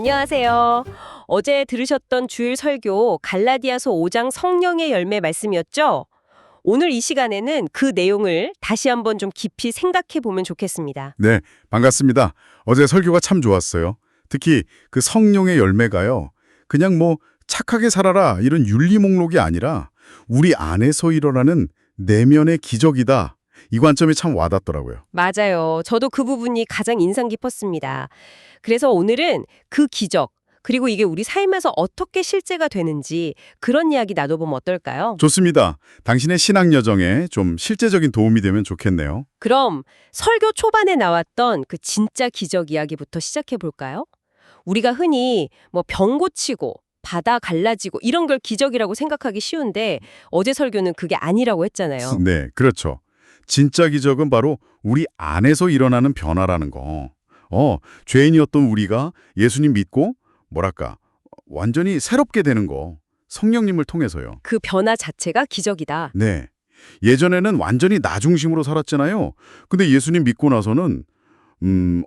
안녕하세요. 어제 들으셨던 주일 설교 갈라디아서 5장 성령의 열매 말씀이었죠? 오늘 이 시간에는 그 내용을 다시 한번 좀 깊이 생각해 보면 좋겠습니다. 네, 반갑습니다. 어제 설교가 참 좋았어요. 특히 그 성령의 열매가요. 그냥 뭐 착하게 살아라 이런 윤리 목록이 아니라 우리 안에서 일어나는 내면의 기적이다. 이 관점이 참 와닿더라고요. 맞아요. 저도 그 부분이 가장 인상 깊었습니다. 그래서 오늘은 그 기적, 그리고 이게 우리 삶에서 어떻게 실제가 되는지 그런 이야기 나눠보면 어떨까요? 좋습니다. 당신의 신앙 여정에 좀 실제적인 도움이 되면 좋겠네요. 그럼 설교 초반에 나왔던 그 진짜 기적 이야기부터 시작해 볼까요? 우리가 흔히 뭐 병 고치고 바다 갈라지고 이런 걸 기적이라고 생각하기 쉬운데 어제 설교는 그게 아니라고 했잖아요. 네, 그렇죠. 진짜 기적은 바로 우리 안에서 일어나는 변화라는 거. 죄인이었던 우리가 예수님 믿고 뭐랄까 완전히 새롭게 되는 거. 성령님을 통해서요. 그 변화 자체가 기적이다. 네. 예전에는 완전히 나 중심으로 살았잖아요. 근데 예수님 믿고 나서는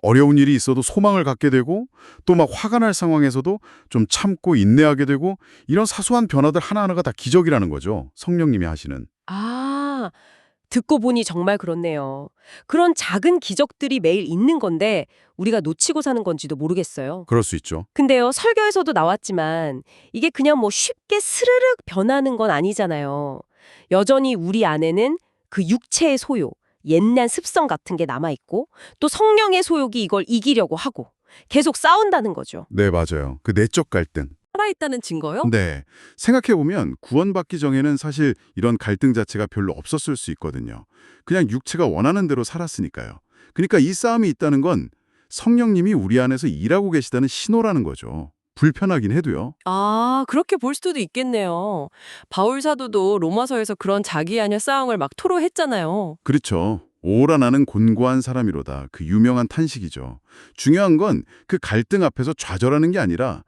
어려운 일이 있어도 소망을 갖게 되고 또 막 화가 날 상황에서도 좀 참고 인내하게 되고 이런 사소한 변화들 하나하나가 다 기적이라는 거죠. 성령님이 하시는. 아, 듣고 보니 정말 그렇네요. 그런 작은 기적들이 매일 있는 건데 우리가 놓치고 사는 건지도 모르겠어요. 그럴 수 있죠. 근데요, 설교에서도 나왔지만 이게 그냥 뭐 쉽게 스르륵 변하는 건 아니잖아요. 여전히 우리 안에는 그 육체의 소욕, 옛날 습성 같은 게 남아있고 또 성령의 소욕이 이걸 이기려고 하고 계속 싸운다는 거죠. 네, 맞아요. 그 내적 갈등. 살아있다는 증거요? 네. 생각해보면 구원받기 전에는 사실 이런 갈등 자체가 별로 없었을 수 있거든요. 그냥 육체가 원하는 대로 살았으니까요. 그러니까 이 싸움이 있다는 건 성령님이 우리 안에서 일하고 계시다는 신호라는 거죠. 불편하긴 해도요. 아, 그렇게 볼 수도 있겠네요. 바울 사도도 로마서에서 그런 자기 안의 싸움을 막 토로했잖아요. 그렇죠. 오라 나는 곤고한 사람이로다. 그 유명한 탄식이죠. 중요한 건 그 갈등 앞에서 좌절하는 게 아니라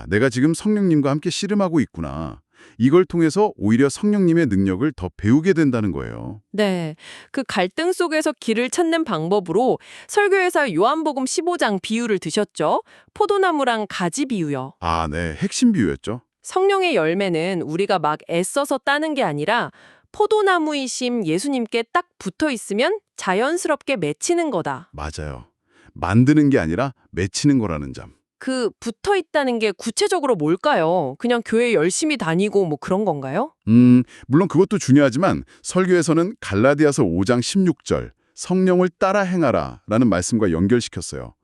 내가 지금 성령님과 함께 씨름하고 있구나. 이걸 통해서 오히려 성령님의 능력을 더 배우게 된다는 거예요. 네, 그 갈등 속에서 길을 찾는 방법으로 설교에서 요한복음 15장 비유를 드셨죠. 포도나무랑 가지 비유요. 네. 핵심 비유였죠. 성령의 열매는 우리가 막 애써서 따는 게 아니라 포도나무이심 예수님께 딱 붙어 있으면 자연스럽게 맺히는 거다. 맞아요. 만드는 게 아니라 맺히는 거라는 점. 그 붙어 있다는 게 구체적으로 뭘까요? 그냥 교회 열심히 다니고 뭐 그런 건가요? 물론 그것도 중요하지만 설교에서는 갈라디아서 5장 16절 성령을 따라 행하라 라는 말씀과 연결시켰어요.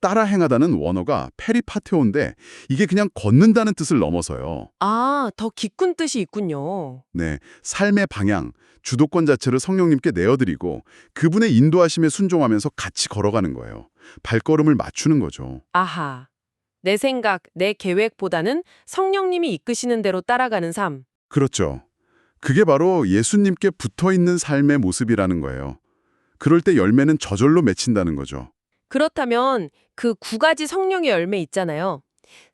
따라 행하다는 원어가 페리파테오인데 이게 그냥 걷는다는 뜻을 넘어서요. 아, 더 깊은 뜻이 있군요. 네, 삶의 방향, 주도권 자체를 성령님께 내어드리고 그분의 인도하심에 순종하면서 같이 걸어가는 거예요. 발걸음을 맞추는 거죠. 아하. 내 생각, 내 계획보다는 성령님이 이끄시는 대로 따라가는 삶. 그렇죠. 그게 바로 예수님께 붙어있는 삶의 모습이라는 거예요. 그럴 때 열매는 저절로 맺힌다는 거죠. 그렇다면 그 9가지 성령의 열매 있잖아요.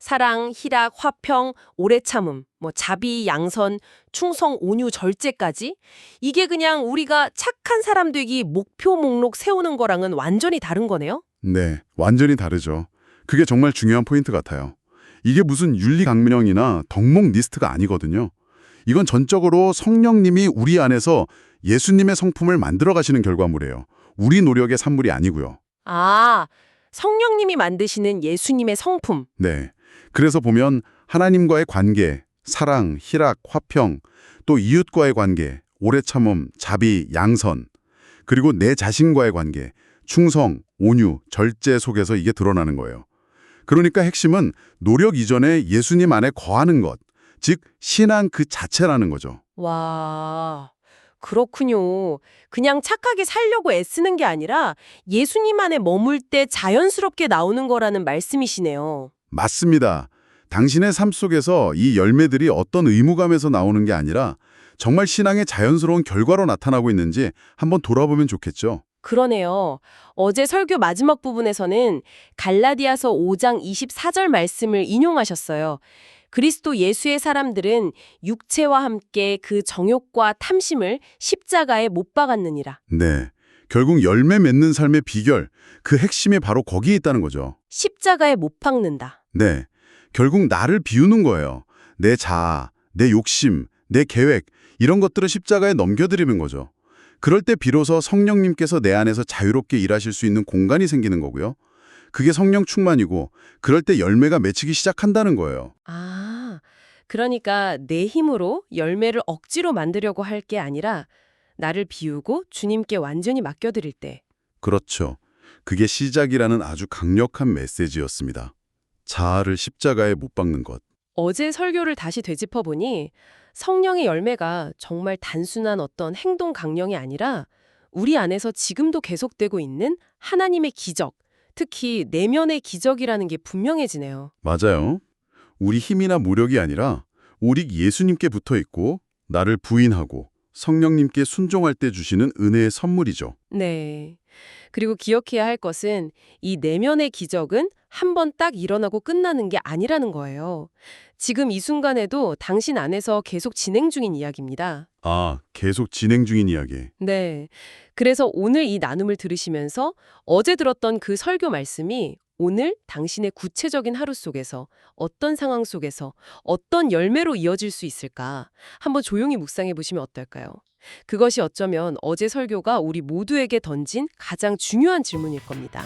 사랑, 희락, 화평, 오래 참음, 뭐 자비, 양선, 충성, 온유, 절제까지. 이게 그냥 우리가 착한 사람 되기 목표 목록 세우는 거랑은 완전히 다른 거네요? 네, 완전히 다르죠. 그게 정말 중요한 포인트 같아요. 이게 무슨 윤리 강령이나 덕목 리스트가 아니거든요. 이건 전적으로 성령님이 우리 안에서 예수님의 성품을 만들어 가시는 결과물이에요. 우리 노력의 산물이 아니고요. 아, 성령님이 만드시는 예수님의 성품. 네. 그래서 보면 하나님과의 관계, 사랑, 희락, 화평, 또 이웃과의 관계, 오래 참음, 자비, 양선, 그리고 내 자신과의 관계, 충성, 온유, 절제 속에서 이게 드러나는 거예요. 그러니까 핵심은 노력 이전에 예수님 안에 거하는 것, 즉 신앙 그 자체라는 거죠. 와, 그렇군요. 그냥 착하게 살려고 애쓰는 게 아니라 예수님 안에 머물 때 자연스럽게 나오는 거라는 말씀이시네요. 맞습니다. 당신의 삶 속에서 이 열매들이 어떤 의무감에서 나오는 게 아니라 정말 신앙의 자연스러운 결과로 나타나고 있는지 한번 돌아보면 좋겠죠. 그러네요. 어제 설교 마지막 부분에서는 갈라디아서 5장 24절 말씀을 인용하셨어요. 그리스도 예수의 사람들은 육체와 함께 그 정욕과 탐심을 십자가에 못 박았느니라. 네. 결국 열매 맺는 삶의 비결, 그 핵심이 바로 거기에 있다는 거죠. 십자가에 못 박는다. 네, 결국 나를 비우는 거예요. 내 자아, 내 욕심, 내 계획 이런 것들을 십자가에 넘겨드리는 거죠. 그럴 때 비로소 성령님께서 내 안에서 자유롭게 일하실 수 있는 공간이 생기는 거고요. 그게 성령 충만이고 그럴 때 열매가 맺히기 시작한다는 거예요. 아, 그러니까 내 힘으로 열매를 억지로 만들려고 할 게 아니라 나를 비우고 주님께 완전히 맡겨드릴 때. 그렇죠. 그게 시작이라는 아주 강력한 메시지였습니다. 자아를 십자가에 못 박는 것. 어제 설교를 다시 되짚어보니 성령의 열매가 정말 단순한 어떤 행동 강령이 아니라 우리 안에서 지금도 계속되고 있는 하나님의 기적, 특히 내면의 기적이라는 게 분명해지네요. 맞아요. 우리 힘이나 무력이 아니라 오직 예수님께 붙어 있고 나를 부인하고 성령님께 순종할 때 주시는 은혜의 선물이죠. 네. 그리고 기억해야 할 것은 이 내면의 기적은 한 번 딱 일어나고 끝나는 게 아니라는 거예요. 지금 이 순간에도 당신 안에서 계속 진행 중인 이야기입니다. 아, 계속 진행 중인 이야기. 네. 그래서 오늘 이 나눔을 들으시면서 어제 들었던 그 설교 말씀이 오늘 당신의 구체적인 하루 속에서 어떤 상황 속에서 어떤 열매로 이어질 수 있을까 한번 조용히 묵상해 보시면 어떨까요? 그것이 어쩌면 어제 설교가 우리 모두에게 던진 가장 중요한 질문일 겁니다.